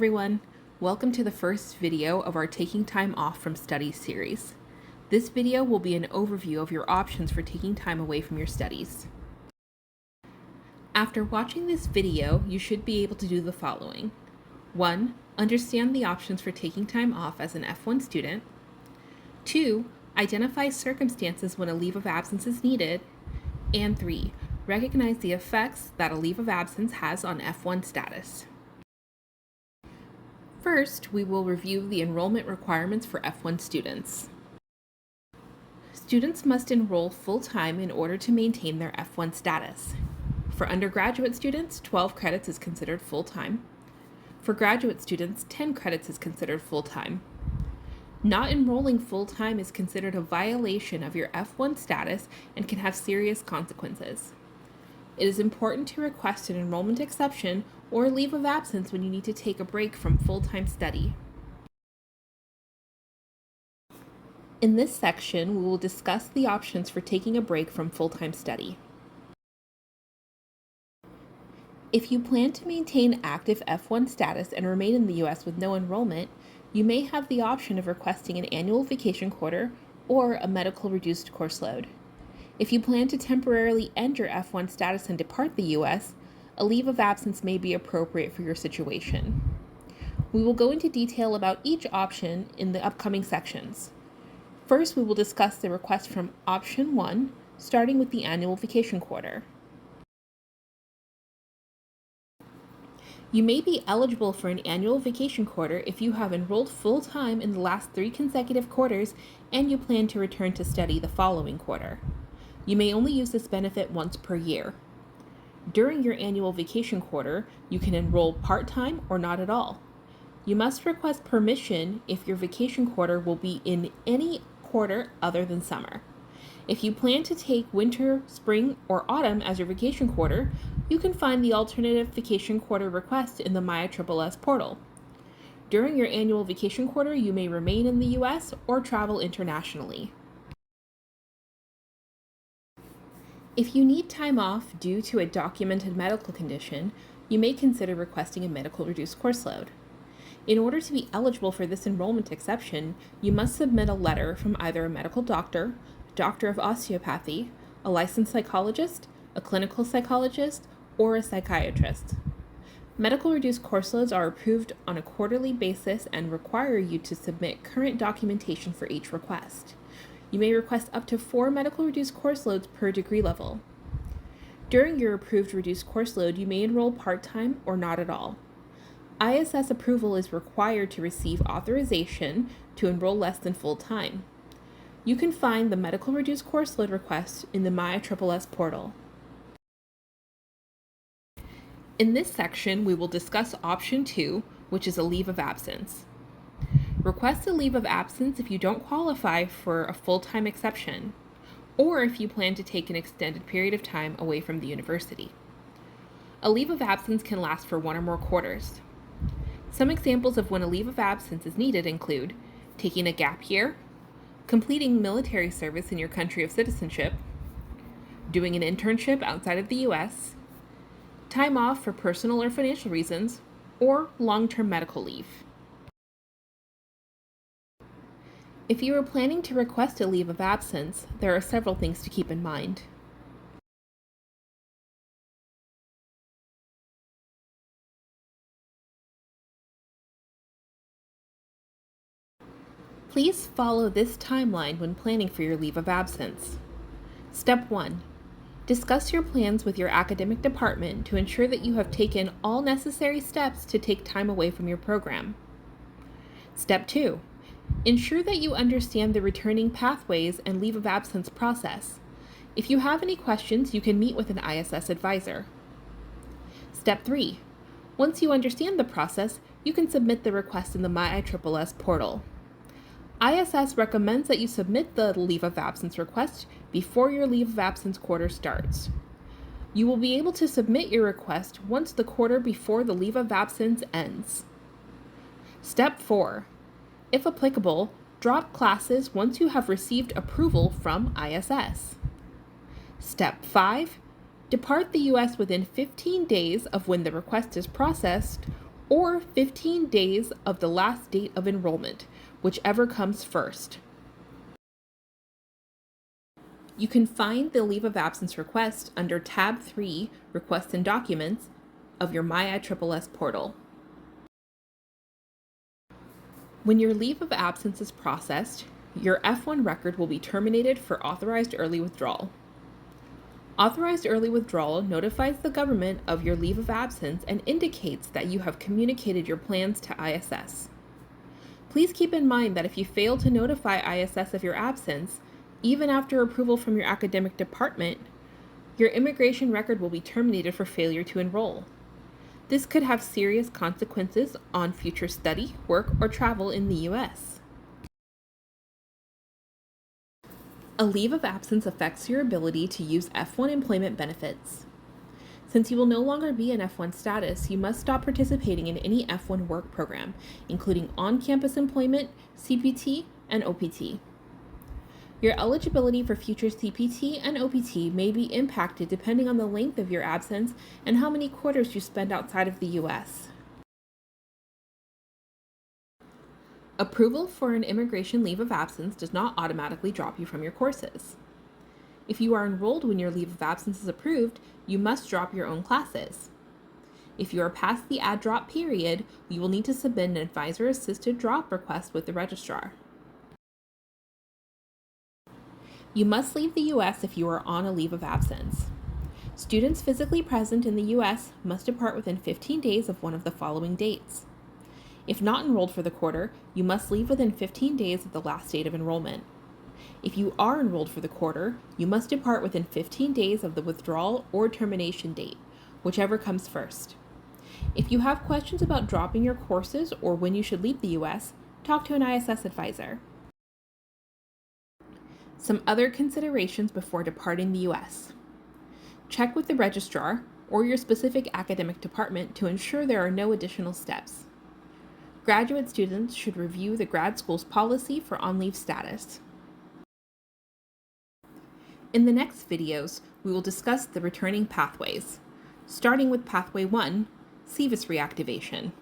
everyone! Welcome to the first video of our Taking Time Off from Studies series. This video will be an overview of your options for taking time away from your studies. After watching this video, you should be able to do the following. 1. Understand the options for taking time off as an F1 student. 2. Identify circumstances when a leave of absence is needed. And 3. Recognize the effects that a leave of absence has on F1 status. First, we will review the enrollment requirements for F1 students. Students must enroll full-time in order to maintain their F1 status. For undergraduate students, 12 credits is considered full-time. For graduate students, 10 credits is considered full-time. Not enrolling full-time is considered a violation of your F1 status and can have serious consequences. It is important to request an enrollment exception or leave of absence when you need to take a break from full-time study. In this section, we will discuss the options for taking a break from full-time study. If you plan to maintain active F1 status and remain in the U.S. with no enrollment, you may have the option of requesting an annual vacation quarter or a medical reduced course load. If you plan to temporarily end your F1 status and depart the U.S., a leave of absence may be appropriate for your situation. We will go into detail about each option in the upcoming sections. First, we will discuss the request from option 1, starting with the annual vacation quarter. You may be eligible for an annual vacation quarter if you have enrolled full-time in the last 3 consecutive quarters and you plan to return to study the following quarter. You may only use this benefit once per year. During your annual vacation quarter, you can enroll part-time or not at all. You must request permission if your vacation quarter will be in any quarter other than summer. If you plan to take winter, spring, or autumn as your vacation quarter, you can find the alternative vacation quarter request in the MyISSS portal. During your annual vacation quarter, you may remain in the U.S. or travel internationally. If you need time off due to a documented medical condition, you may consider requesting a medical reduced course load. In order to be eligible for this enrollment exception, you must submit a letter from either a medical doctor, doctor of osteopathy, a licensed psychologist, a clinical psychologist, or a psychiatrist. Medical reduced course loads are approved on a quarterly basis and require you to submit current documentation for each request. You may request up to 4 medical reduced course loads per degree level. During your approved reduced course load, you may enroll part-time or not at all. ISS approval is required to receive authorization to enroll less than full-time. You can find the medical reduced course load request in the MyISSS portal. In this section, we will discuss option 2, which is a leave of absence. Request a leave of absence if you don't qualify for a full-time exception, or if you plan to take an extended period of time away from the university. A leave of absence can last for 1 or more quarters. Some examples of when a leave of absence is needed include taking a gap year, completing military service in your country of citizenship, doing an internship outside of the U.S., time off for personal or financial reasons, or long-term medical leave. If you are planning to request a leave of absence, there are several things to keep in mind. Please follow this timeline when planning for your leave of absence. Step 1. Discuss your plans with your academic department to ensure that you have taken all necessary steps to take time away from your program. Step 2. Ensure that you understand the returning pathways and leave of absence process. If you have any questions, you can meet with an ISS advisor. Step 3. Once you understand the process, you can submit the request in the MyISSS portal. ISS recommends that you submit the leave of absence request before your leave of absence quarter starts. You will be able to submit your request once the quarter before the leave of absence ends. Step 4. If applicable, drop classes once you have received approval from ISS. Step 5. Depart the U.S. within 15 days of when the request is processed, or 15 days of the last date of enrollment, whichever comes first. You can find the leave of absence request under tab 3, Requests and Documents, of your MyISSS portal. When your leave of absence is processed, your F1 record will be terminated for authorized early withdrawal. Authorized early withdrawal notifies the government of your leave of absence and indicates that you have communicated your plans to ISS. Please keep in mind that if you fail to notify ISS of your absence, even after approval from your academic department, your immigration record will be terminated for failure to enroll. This could have serious consequences on future study, work, or travel in the U.S. A leave of absence affects your ability to use F1 employment benefits. Since you will no longer be in F1 status, you must stop participating in any F1 work program, including on-campus employment, CPT, and OPT. Your eligibility for future CPT and OPT may be impacted depending on the length of your absence and how many quarters you spend outside of the U.S. Approval for an immigration leave of absence does not automatically drop you from your courses. If you are enrolled when your leave of absence is approved, you must drop your own classes. If you are past the add drop period, you will need to submit an advisor-assisted drop request with the registrar. You must leave the U.S. if you are on a leave of absence. Students physically present in the U.S. must depart within 15 days of one of the following dates. If not enrolled for the quarter, you must leave within 15 days of the last date of enrollment. If you are enrolled for the quarter, you must depart within 15 days of the withdrawal or termination date, whichever comes first. If you have questions about dropping your courses or when you should leave the U.S., talk to an ISS advisor. Some other considerations before departing the U.S. Check with the registrar or your specific academic department to ensure there are no additional steps. Graduate students should review the grad school's policy for on-leave status. In the next videos, we will discuss the returning pathways, starting with Pathway 1, SEVIS reactivation.